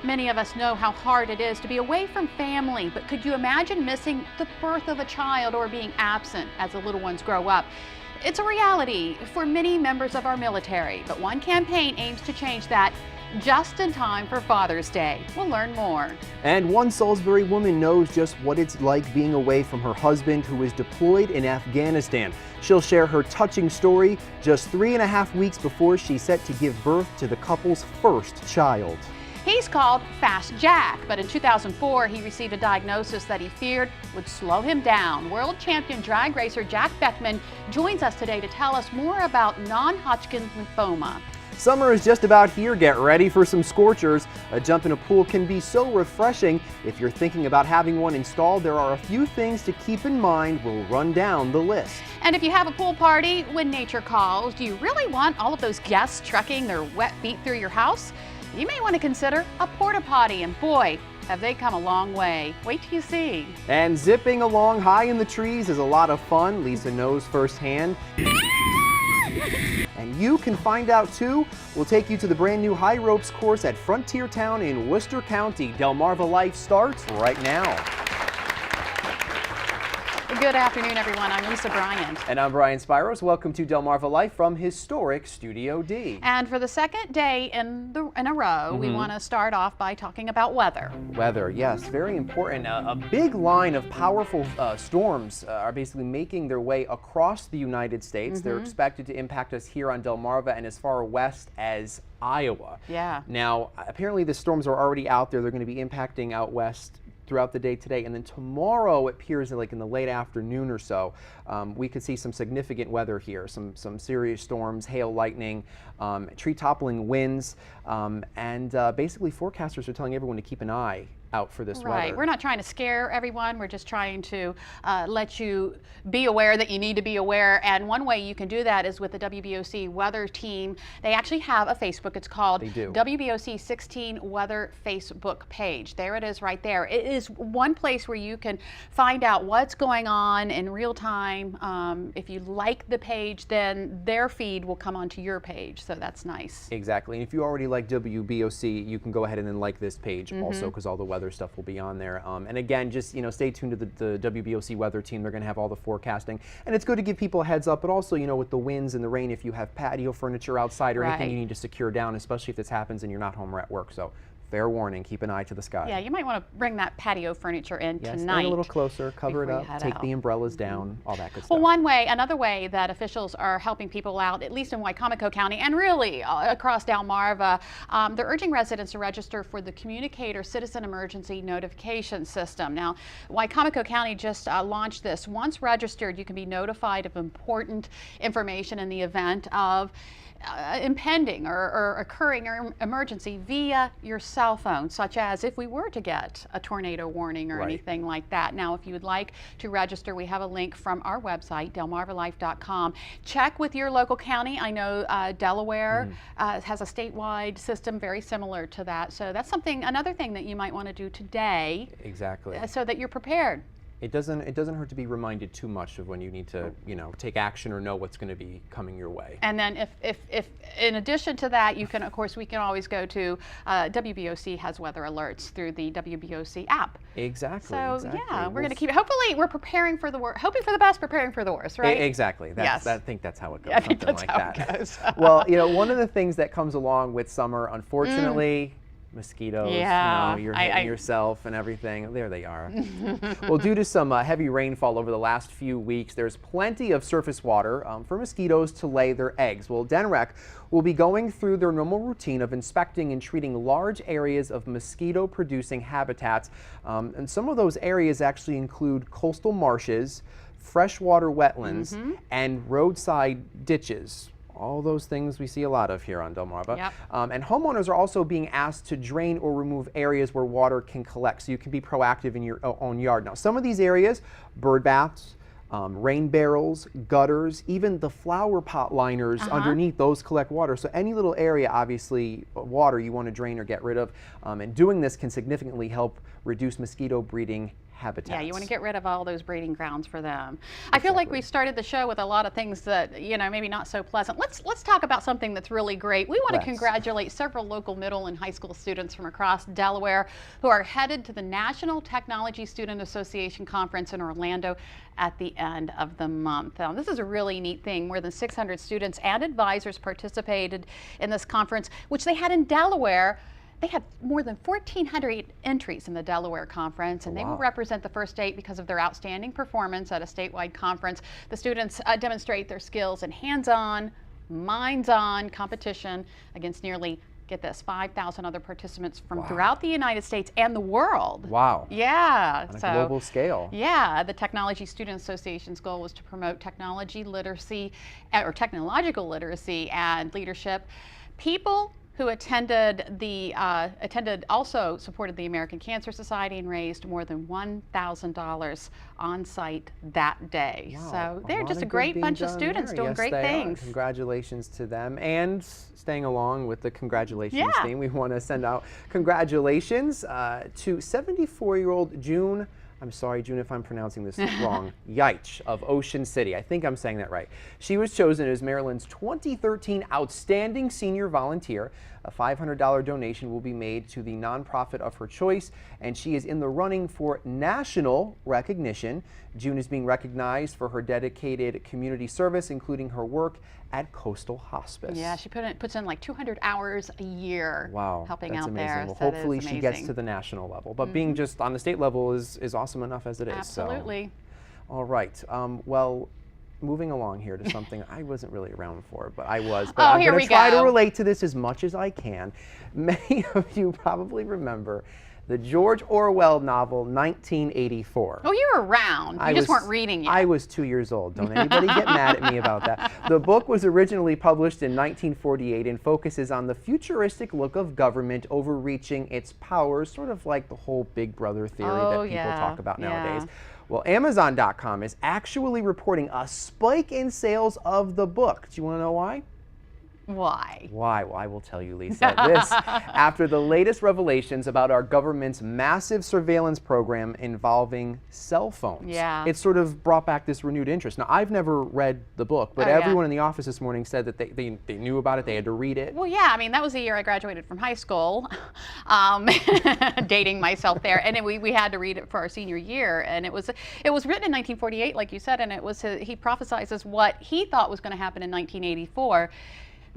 Many of us know how hard it is to be away from family, but could you imagine missing the birth of a child or being absent as the little ones grow up? It's a reality for many members of our military, but one campaign aims to change that just in time for Father's Day. We'll learn more. And one Salisbury woman knows just what it's like being away from her husband who is deployed in Afghanistan. She'll share her touching story just 3.5 weeks before she's set to give birth to the couple's first child. He's called Fast Jack, but in 2004 he received a diagnosis that he feared would slow him down. World champion drag racer Jack Beckman joins us today to tell us more about non-Hodgkin's lymphoma. Summer is just about here. Get ready for some scorchers. A jump in a pool can be so refreshing. If you're thinking about having one installed, there are a few things to keep in mind. We'll run down the list. And if you have a pool party when nature calls, do you really want all of those guests trekking their wet feet through your house? You may want to consider a porta potty, and boy, have they come a long way. Wait till you see. And zipping along high in the trees is a lot of fun. Lisa knows firsthand. And you can find out too. We'll take you to the brand new high ropes course at Frontier Town in Worcester County. Delmarva Life starts right now. Good afternoon, everyone. I'm Lisa Bryant. And I'm Brian Spiros. Welcome to Delmarva Life from historic Studio D. And for the second day in a row, we want to start off by talking about weather. Weather, yes, very important. A big line of powerful storms are basically making their way across the United States. They're expected to impact us here on Delmarva and as far west as Iowa. Yeah. Now, apparently the storms are already out there. They're going to be impacting out west throughout the day today, and then tomorrow it appears like in the late afternoon or so we could see some significant weather here, some serious storms, hail, lightning, tree toppling winds, and basically forecasters are telling everyone to keep an eye out for this weather. Right. We're not trying to scare everyone. We're just trying to let you be aware that you need to be aware. And one way you can do that is with the WBOC weather team. They actually have a Facebook. It's called WBOC 16 Weather Facebook page. There it is right there. It is one place where you can find out what's going on in real time. If you like the page, then their feed will come onto your page. So that's nice. Exactly. And if you already like WBOC, you can go ahead and then like this page also, because all the weather stuff will be on there. And again, just stay tuned to the WBOC weather team. They're going to have all the forecasting, and it's good to give people a heads up. But also, with the winds and the rain, if you have patio furniture outside or anything you need to secure down, especially if this happens and you're not home or at work. So fair warning, keep an eye to the sky. Yeah, you might want to bring that patio furniture in tonight. A little closer, cover it up, take the umbrellas down, all that good stuff. Well, another way that officials are helping people out, at least in Wicomico County and really across Delmarva, they're urging residents to register for the Communicator Citizen Emergency Notification System. Now, Wicomico County just launched this. Once registered, you can be notified of important information in the event of impending or occurring emergency via your cell phone, such as if we were to get a tornado warning or anything like that. Now, if you would like to register, we have a link from our website, delmarvalife.com. Check with your local county. I know Delaware has a statewide system very similar to that. So that's another thing that you might want to do today. Exactly. So that you're prepared. It doesn't hurt to be reminded too much of when you need to, take action or know what's going to be coming your way. And then if in addition to that, we can always go to WBOC has weather alerts through the WBOC app. Exactly. So yeah, we're going to keep. Hopefully, we're preparing for the worst, hoping for the best, preparing for the worst, right? Exactly. I think that's how it goes. I think that's how it goes. Well, one of the things that comes along with summer, unfortunately. Mosquitoes, you're hitting yourself and everything. There they are. Well, due to some heavy rainfall over the last few weeks, there's plenty of surface water for mosquitoes to lay their eggs. Well, DENREC will be going through their normal routine of inspecting and treating large areas of mosquito-producing habitats. And some of those areas actually include coastal marshes, freshwater wetlands, and roadside ditches. All those things we see a lot of here on Delmarva. Yep. And homeowners are also being asked to drain or remove areas where water can collect, so you can be proactive in your own yard. Now, some of these areas, bird baths, rain barrels, gutters, even the flower pot liners underneath, those collect water. So any little area, obviously, water you want to drain or get rid of. And doing this can significantly help reduce mosquito breeding habitats. Yeah, you want to get rid of all those breeding grounds for them. I feel like we started the show with a lot of things that, you know, maybe not so pleasant. Let's talk about something that's really great. We want to congratulate several local middle and high school students from across Delaware who are headed to the National Technology Student Association Conference in Orlando at the end of the month. Now, this is a really neat thing. More than 600 students and advisors participated in this conference, which they had in Delaware. They had more than 1,400 entries in the Delaware conference, and they will represent the first state because of their outstanding performance at a statewide conference. The students demonstrate their skills in hands-on, minds-on competition against nearly, get this, 5,000 other participants from throughout the United States and the world. Wow. Yeah. On a global scale. Yeah. The Technology Student Association's goal was to promote technology literacy, or technological literacy and leadership. People who attended also supported the American Cancer Society and raised more than $1,000 on site that day. Wow, so they're just a great bunch of students doing great things. Congratulations to them. And staying along with the congratulations theme, we want to send out congratulations to 74-year-old June. I'm sorry, June, if I'm pronouncing this wrong. Yaich of Ocean City. I think I'm saying that right. She was chosen as Maryland's 2013 Outstanding Senior Volunteer. A $500 donation will be made to the nonprofit of her choice, and she is in the running for national recognition. June is being recognized for her dedicated community service, including her work at Coastal Hospice. Yeah, she puts in like 200 hours a year helping out amazing. there. Well, hopefully she gets to the national level, but being just on the state level is awesome enough as it is. Absolutely. So. All right. Well, moving along here to something I wasn't really around for, but I was. But I'm going to try to relate to this as much as I can. Many of you probably remember the George Orwell novel 1984. Oh, you were around. You just weren't reading yet. I was 2 years old. Don't anybody get mad at me about that. The book was originally published in 1948 and focuses on the futuristic look of government overreaching its powers, sort of like the whole Big Brother theory that people talk about nowadays. Well, Amazon.com is actually reporting a spike in sales of the book. Do you want to know why? Why? Why? Well, I will tell you, Lisa. This, after the latest revelations about our government's massive surveillance program involving cell phones. Yeah. It sort of brought back this renewed interest. Now, I've never read the book, but everyone in the office this morning said that they knew about it, they had to read it. Well, yeah, I mean, that was the year I graduated from high school, dating myself there, and we had to read it for our senior year, and it was written in 1948, like you said, and it was he prophesizes what he thought was going to happen in 1984.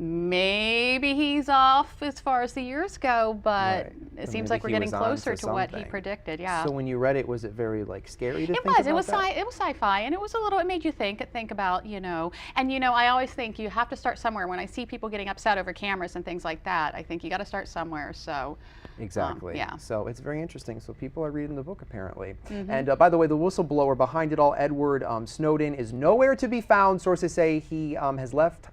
Maybe he's off as far as the years go, but it seems like we're getting closer to what he predicted. Yeah. So when you read it, was it very scary to think about? It was sci-fi, and it was it made you think about, and I always think you have to start somewhere. When I see people getting upset over cameras and things like that, I think you got to start somewhere. So. Exactly. Yeah. So it's very interesting. So people are reading the book apparently. And by the way, the whistleblower behind it all, Edward Snowden, is nowhere to be found. Sources say he has left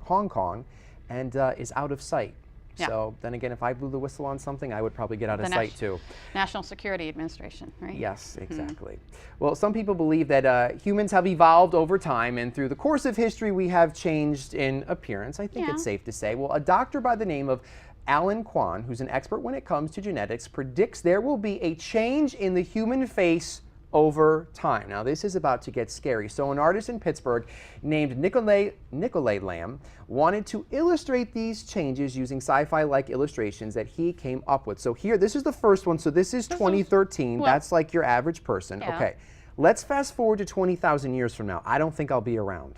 Hong Kong and is out of sight. So then again, if I blew the whistle on something, I would probably get out of sight too. National Security Administration, right? Yes, exactly. Well, some people believe that humans have evolved over time, and through the course of history, we have changed in appearance. I think it's safe to say. Well, a doctor by the name of Alan Kwan, who's an expert when it comes to genetics, predicts there will be a change in the human face over time. Now, this is about to get scary. So an artist in Pittsburgh named Nicolay Lamb wanted to illustrate these changes using sci-fi-like illustrations that he came up with. So here, this is the first one. So this is 2013. That's like your average person. Yeah. Okay, let's fast forward to 20,000 years from now. I don't think I'll be around.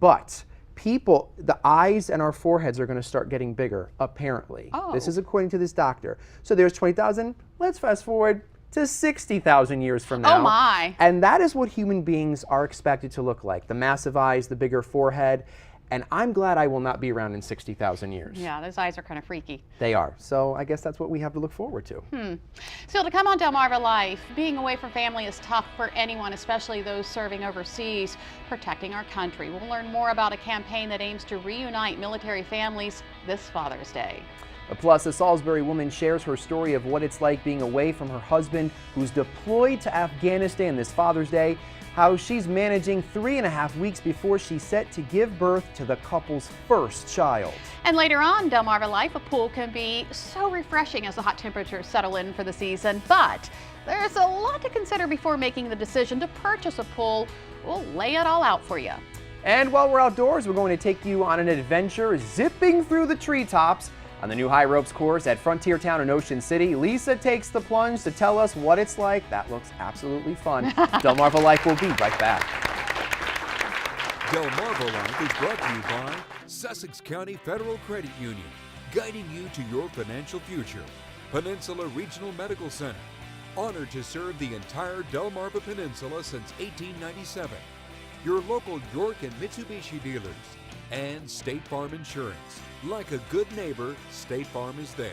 But people, the eyes and our foreheads are going to start getting bigger, apparently. This is according to this doctor. So there's 20,000. Let's fast forward to 60,000 years from now. Oh my. And that is what human beings are expected to look like. The massive eyes, the bigger forehead. And I'm glad I will not be around in 60,000 years. Yeah, those eyes are kind of freaky. They are. So I guess that's what we have to look forward to. Still, to come on Delmarva Life, being away from family is tough for anyone, especially those serving overseas, protecting our country. We'll learn more about a campaign that aims to reunite military families this Father's Day. Plus, a Salisbury woman shares her story of what it's like being away from her husband who's deployed to Afghanistan this Father's Day. how she's managing 3.5 weeks before she's set to give birth to the couple's first child. And later on, Delmarva Life, a pool can be so refreshing as the hot temperatures settle in for the season, but there's a lot to consider before making the decision to purchase a pool. We'll lay it all out for you. And while we're outdoors, we're going to take you on an adventure zipping through the treetops on the new high ropes course at Frontier Town in Ocean City. Lisa takes the plunge to tell us what it's like. That looks absolutely fun. Delmarva Life will be right back. Delmarva Life is brought to you by Sussex County Federal Credit Union, guiding you to your financial future. Peninsula Regional Medical Center, honored to serve the entire Delmarva Peninsula since 1897. Your local York and Mitsubishi dealers, and State Farm Insurance. Like a good neighbor, State Farm is there.